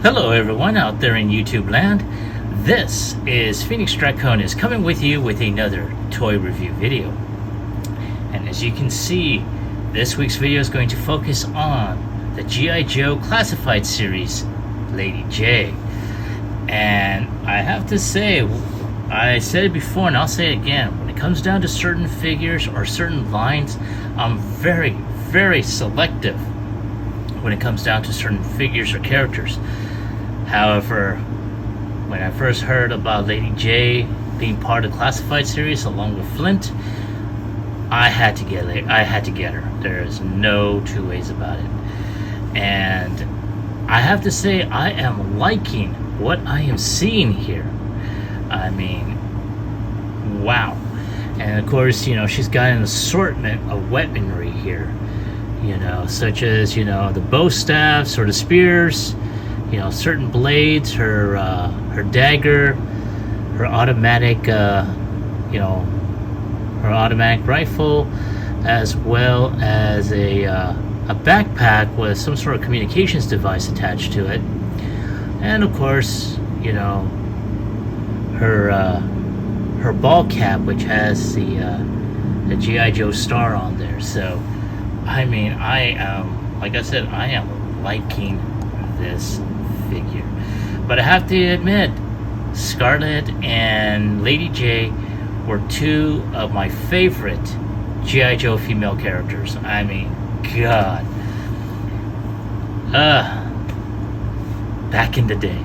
Hello everyone out there in YouTube land. This is Phoenix Draconis coming with you with another toy review video. And as you can see, this week's video is going to focus on the G.I. Joe Classified series, Lady Jaye. And I have to say, I said it before and I'll say it again, when it comes down to certain figures or certain lines, I'm very, very selective when it comes down to certain figures or characters. However, when I first heard about Lady Jaye being part of the Classified series along with Flint, I had to get her. There is no two ways about it. And I have to say, I am liking what I am seeing here. I mean, wow. And of course, you know, she's got an assortment of weaponry here, you know, such as, you know, the bow staffs or the spears, you know, certain blades, her dagger, her automatic, you know, her automatic rifle, as well as a backpack with some sort of communications device attached to it, and of course, you know, her ball cap, which has the G.I. Joe star on there. So, I mean, I am, like I said, I am liking this figure. But I have to admit, Scarlet and Lady Jaye were two of my favorite G.I. Joe female characters. I mean, God. Back in the day.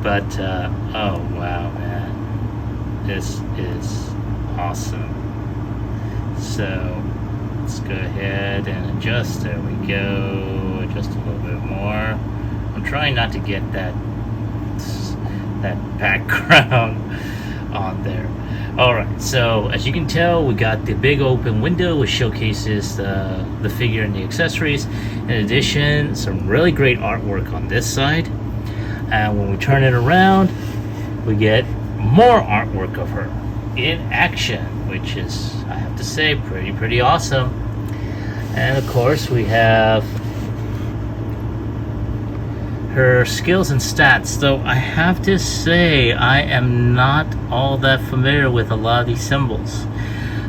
But, oh wow, man. This is awesome. So, let's go ahead and adjust. There we go. Adjust a little bit more. I'm trying not to get that background on there. Alright, so as you can tell, we got the big open window which showcases the figure and the accessories. In addition, some really great artwork on this side. And when we turn it around, we get more artwork of her in action, which is, I have to say, pretty awesome. And of course, we have her skills and stats, though I have to say I am not all that familiar with a lot of these symbols.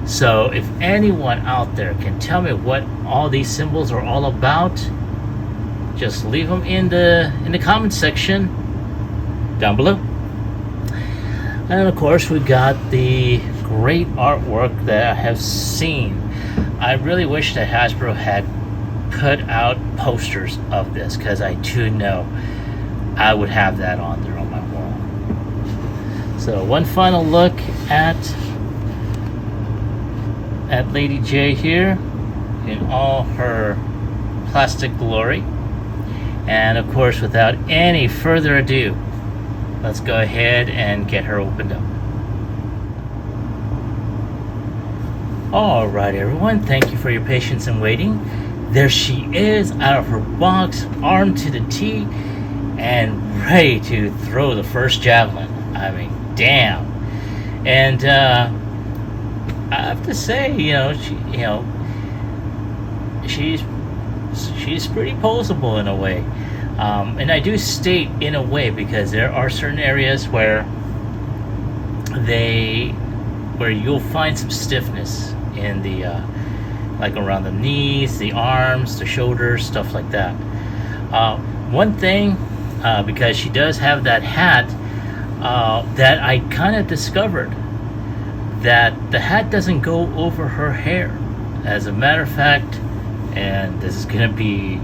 So if anyone out there can tell me what all these symbols are all about, just leave them in the comment section down below. And of course, we got the great artwork that I have seen. I really wish that Hasbro had put out posters of this, because I too know I would have that on there on my wall. So one final look at Lady Jaye here in all her plastic glory. And of course, without any further ado, let's go ahead and get her opened up. Alright everyone, thank you for your patience and waiting. There she is, out of her box, armed to the T, and ready to throw the first javelin. I mean, damn. And I have to say, she's pretty poseable in a way. And I do state in a way because there are certain areas where you'll find some stiffness in the like around the knees, the arms, the shoulders, stuff like that. One thing, because she does have that hat, that I kind of discovered that the hat doesn't go over her hair. As a matter of fact, and this is gonna be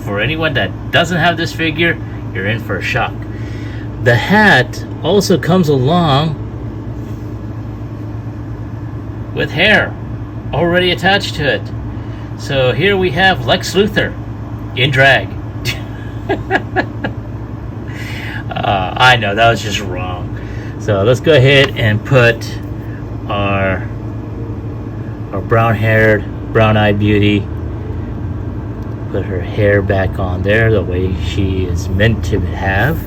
for anyone that doesn't have this figure, you're in for a shock. The hat also comes along with hair already attached to it. So here we have Lex Luthor in drag. I know that was just wrong. So let's go ahead and put our brown-haired, brown-eyed beauty. Put her hair back on there the way she is meant to have.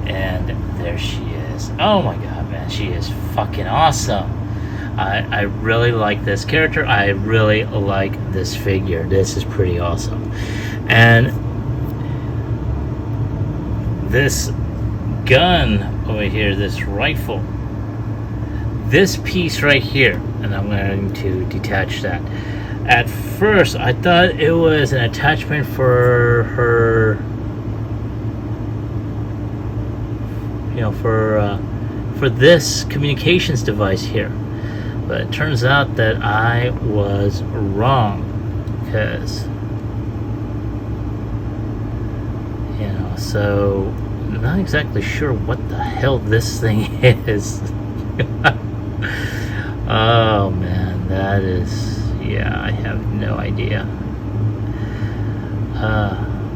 And there she is. Oh my god, man, she is fucking awesome. I really like this character. I really like this figure. This is pretty awesome. And this gun over here, this rifle, this piece right here, and I'm going to detach that. At first I thought it was an attachment for her, you know, for this communications device here, but it turns out that I was wrong, because, you know, so I'm not exactly sure what the hell this thing is. Oh man, that is, yeah, I have no idea.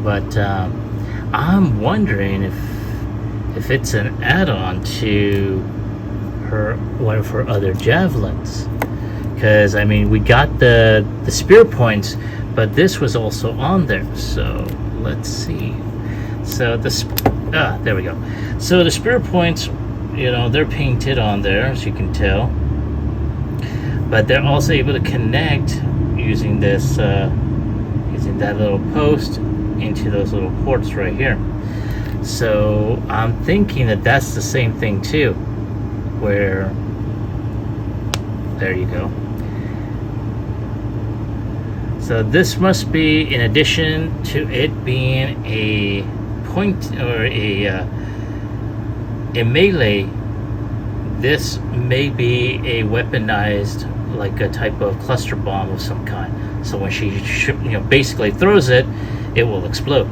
But I'm wondering if it's an add-on to her, one of her other javelins, because I mean, we got the spear points, but this was also on there. So let's see. So there we go. So the spear points, you know, they're painted on there, as you can tell, but they're also able to connect using this using that little post into those little ports right here. So I'm thinking that that's the same thing too, where, there you go. So this must be, in addition to it being a point or a melee, this may be a weaponized, like a type of cluster bomb of some kind. So when she, you know, basically throws it, it will explode.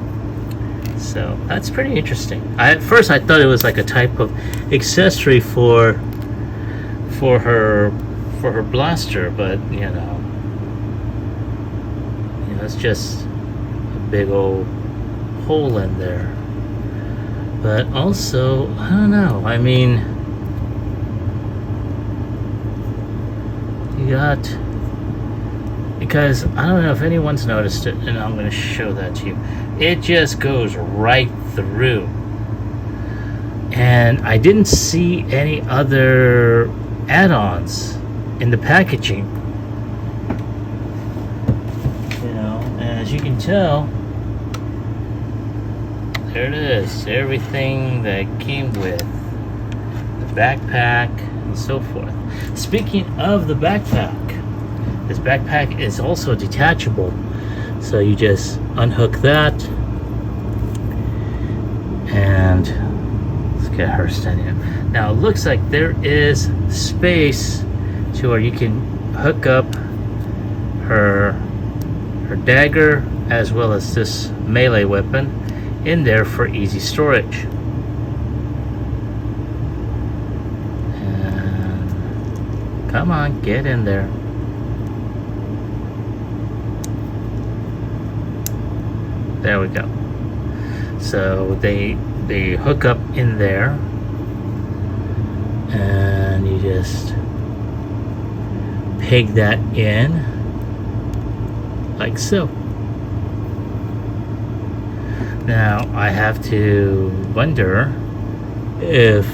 So that's pretty interesting. At first I thought it was like a type of accessory for her blaster, but you know, it's just a big old hole in there. But also, I don't know, I mean, you got, because I don't know if anyone's noticed it, and I'm going to show that to you. It just goes right through, and I didn't see any other add-ons in the packaging. You know, and as you can tell, there it is, everything that came with the backpack and so forth. Speaking of the backpack, this backpack is also detachable, so you just unhook that, and let's get her standing up. Now it looks like there is space to where you can hook up her dagger as well as this melee weapon in there for easy storage. And come on, get in there. There we go. So they hook up in there, and you just peg that in like so. Now I have to wonder if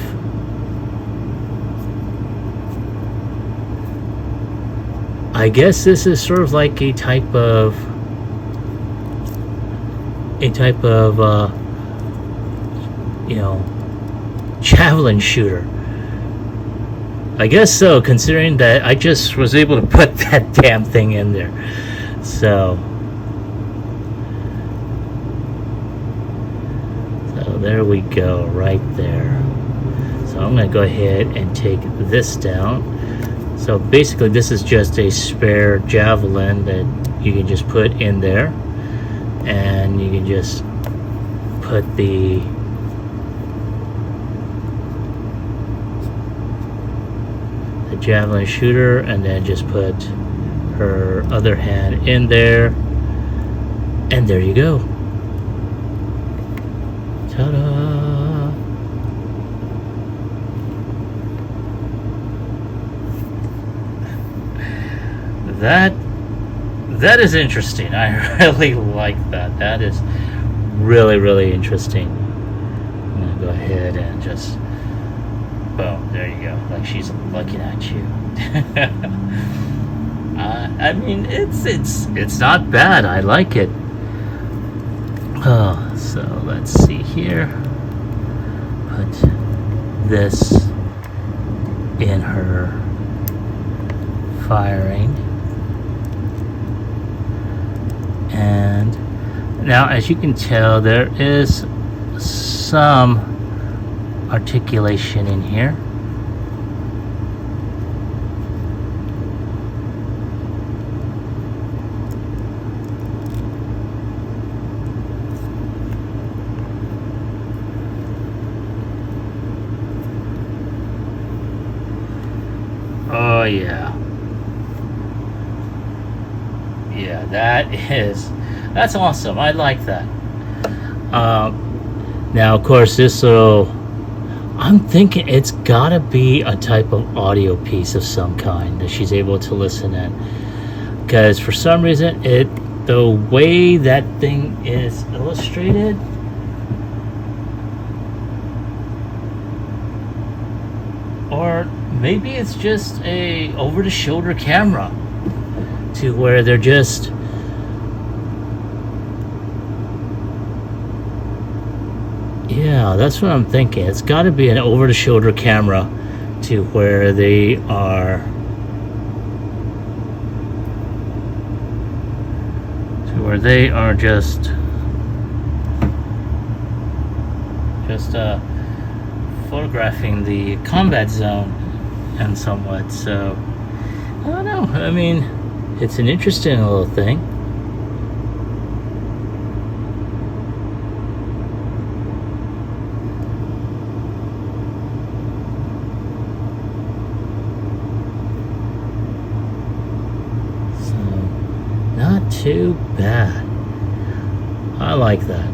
I guess this is sort of like a type of you know, javelin shooter. I guess so, considering that I just was able to put that damn thing in there. So there we go, right there. So I'm going to go ahead and take this down. So basically this is just a spare javelin that you can just put in there, and you can just put the javelin shooter, and then just put her other hand in there, and there you go. Ta-da! That is interesting. I really like that. That is really, really interesting. I'm gonna go ahead and just, boom, there you go. Like she's looking at you. I mean, it's not bad. I like it. Oh, so let's see here. put this in her firing. And now, as you can tell, there is some articulation in here. Oh yeah. Yeah, that's awesome. I like that. Now, of course, I'm thinking it's gotta be a type of audio piece of some kind that she's able to listen in. Because for some reason, the way that thing is illustrated, or maybe it's just a over-the-shoulder camera to where they're just yeah, that's what I'm thinking. It's got to be an over-the-shoulder camera to where they are just photographing the combat zone and somewhat. So I don't know. I mean, it's an interesting little thing. So, not too bad. I like that.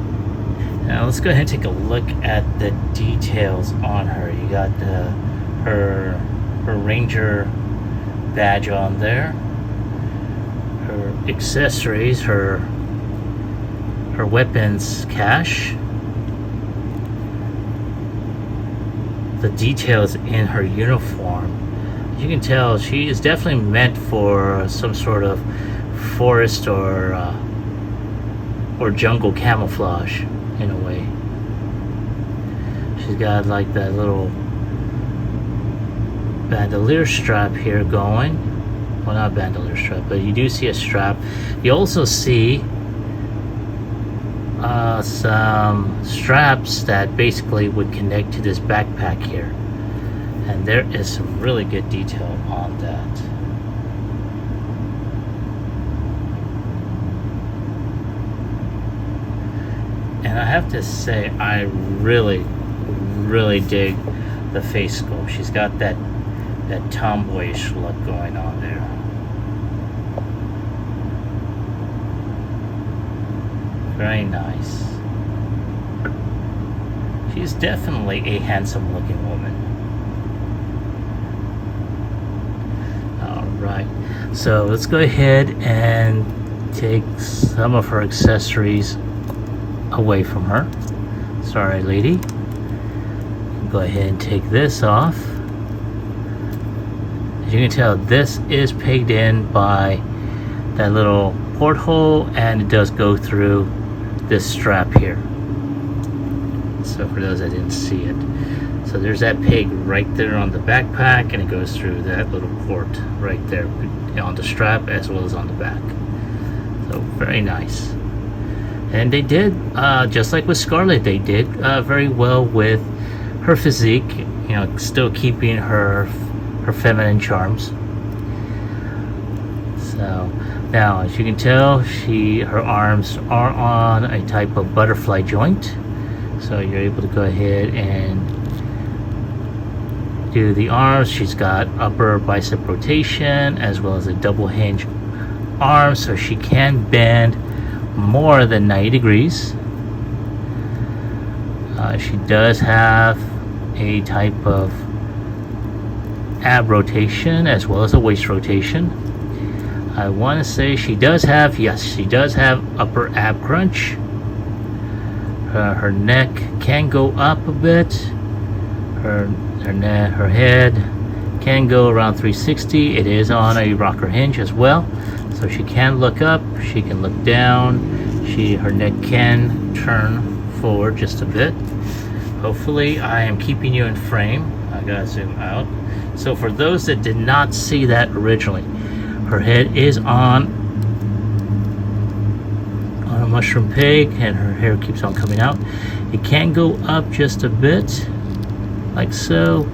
Now let's go ahead and take a look at the details on her. You got her Ranger badge on there, her accessories, her weapons cache, the details in her uniform. You can tell she is definitely meant for some sort of forest or jungle camouflage in a way. She's got like that little bandolier strap here going. Well, not bandolier strap, but you do see a strap. You also see some straps that basically would connect to this backpack here, and there is some really good detail on that. And I have to say, I really dig the face sculpt. She's got that tomboyish look going on there. Very nice. She's definitely a handsome looking woman. Alright, so let's go ahead and take some of her accessories away from her. Sorry, lady. Go ahead and take this off. As you can tell, this is pegged in by that little porthole, and it does go through this strap here. So for those that didn't see it, so there's that peg right there on the backpack, and it goes through that little port right there on the strap as well as on the back. So very nice. And they did, just like with Scarlett, they did very well with her physique, you know, still keeping her feminine charms. So now, as you can tell, her arms are on a type of butterfly joint. So you're able to go ahead and do the arms. She's got upper bicep rotation as well as a double hinge arm, so she can bend more than 90 degrees. She does have a type of ab rotation as well as a waist rotation. I want to say she does have upper ab crunch. Her neck can go up a bit. Her head can go around 360. It is on a rocker hinge as well, so she can look up, she can look down, her neck can turn forward just a bit. hopefully I am keeping you in frame. I gotta zoom out. So for those that did not see that originally, her head is on a mushroom peg and her hair keeps on coming out. It can go up just a bit, like so.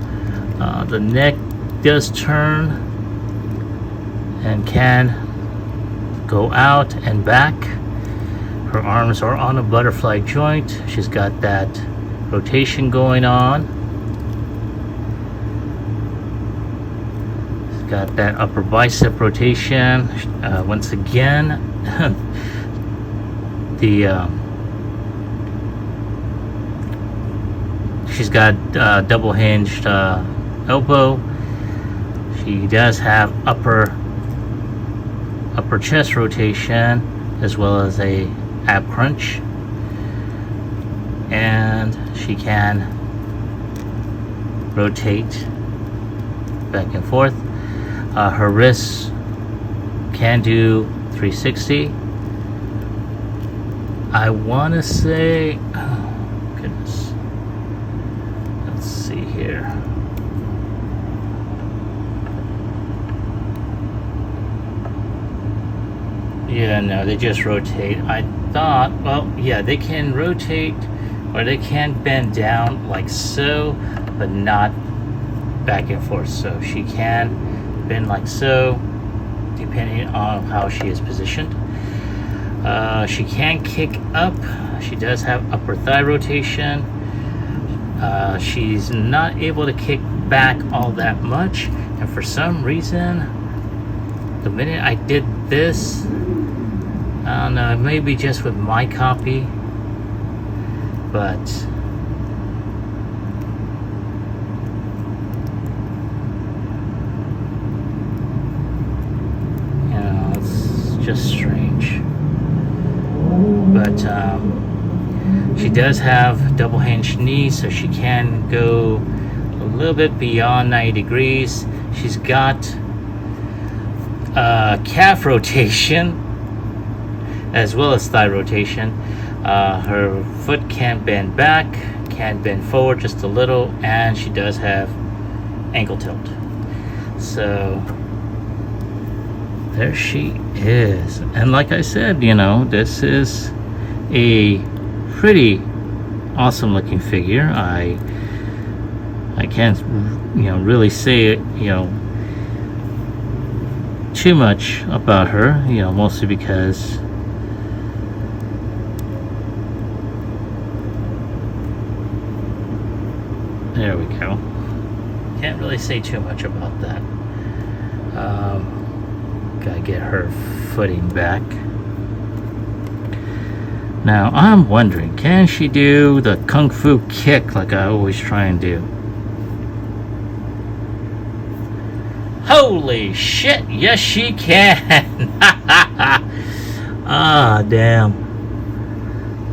The neck does turn and can go out and back. Her arms are on a butterfly joint. She's got that rotation going on. She's got that upper bicep rotation. Once again, she's got double hinged elbow. She does have upper chest rotation as well as a ab crunch, and she can rotate back and forth. Her wrists can do 360. I want to say, oh goodness, let's see here. Yeah, no, they just rotate. I thought, well, yeah, they can rotate or they can bend down like so, but not back and forth. So she can bend like so, depending on how she is positioned. She can kick up. She does have upper thigh rotation. She's not able to kick back all that much, and for some reason, the minute I did this, I don't know, maybe just with my copy, but you know, it's just strange. But she does have double hinged knees, so she can go a little bit beyond 90 degrees. She's got calf rotation as well as thigh rotation. Her foot can bend back, can bend forward just a little, and she does have ankle tilt. So there she is. And like I said, you know, this is a pretty awesome looking figure. I can't, you know, really say it, you know, too much about her, you know, mostly because there we go. Can't really say too much about that. Gotta get her footing back. Now I'm wondering, can she do the kung fu kick like I always try and do? Holy shit, yes she can! Ah, damn.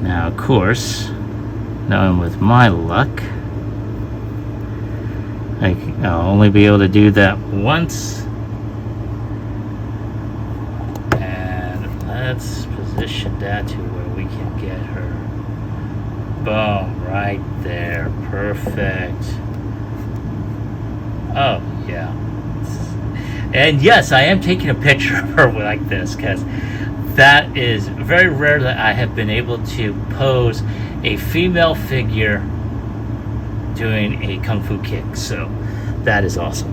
Now of course, knowing with my luck, I'll only be able to do that once. And let's position that to where we can get her. Boom, right there. Perfect. Oh, yeah. And yes, I am taking a picture of her like this because that is very rare that I have been able to pose a female figure doing a kung fu kick, so that is awesome.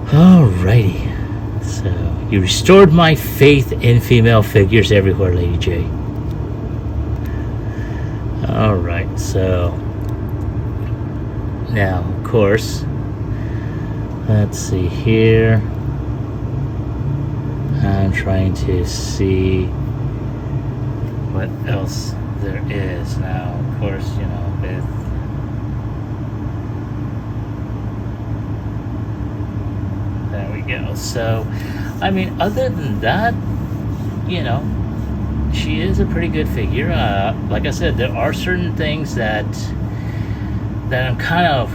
Alrighty, so you restored my faith in female figures everywhere, Lady Jaye. Alright, so now of course, let's see here. I'm trying to see what else there is now. Of course, you know, with there we go. So, I mean, other than that, you know, she is a pretty good figure. Like I said, there are certain things that I'm kind of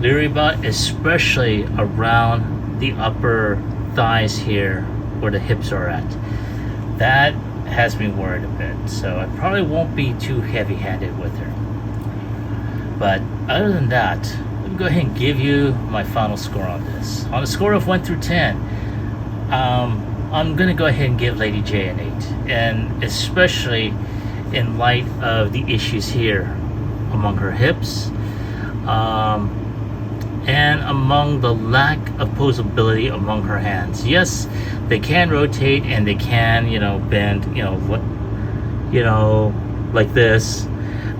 leery about, especially around the upper thighs here where the hips are at. That has me worried a bit, so I probably won't be too heavy-handed with her. But other than that, let me go ahead and give you my final score on this. On a score of 1 through 10, I'm gonna go ahead and give Lady Jaye an 8, and especially in light of the issues here among her hips, and among the lack of posability among her hands. Yes, they can rotate and they can, bend, like this,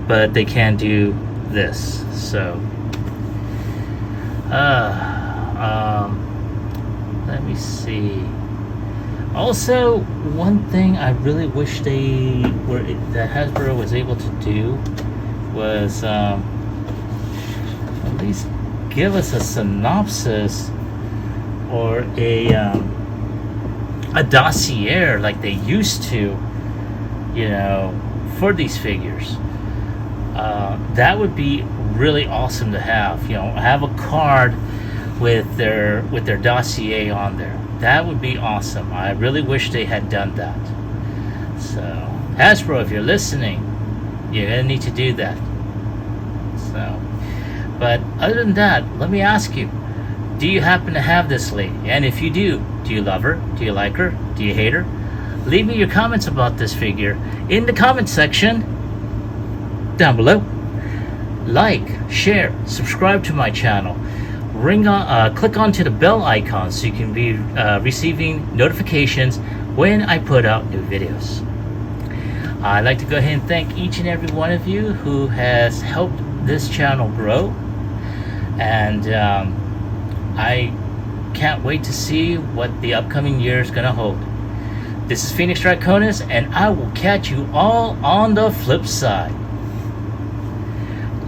but they can't do this. So, let me see. Also, one thing I really wish that Hasbro was able to do was at least give us a synopsis or a dossier like they used to, for these figures. That would be really awesome to have. Have a card with their dossier on there. That would be awesome. I really wish they had done that. So, Hasbro, if you're listening, you're gonna need to do that. So, but other than that, let me ask you: do you happen to have this lady? And if you do you love her? Do you like her? Do you hate her? Leave me your comments about this figure in the comment section down below. Like, share, subscribe to my channel. Click onto the bell icon so you can be receiving notifications when I put out new videos. I'd like to go ahead and thank each and every one of you who has helped this channel grow, and I can't wait to see what the upcoming year is gonna hold. This is Phoenix Draconis, and I will catch you all on the flip side.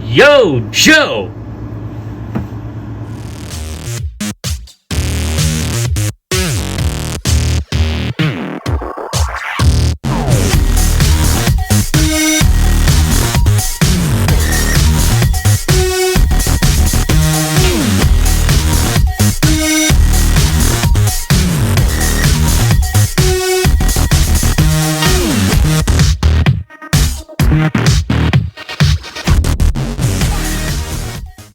Yo, Joe!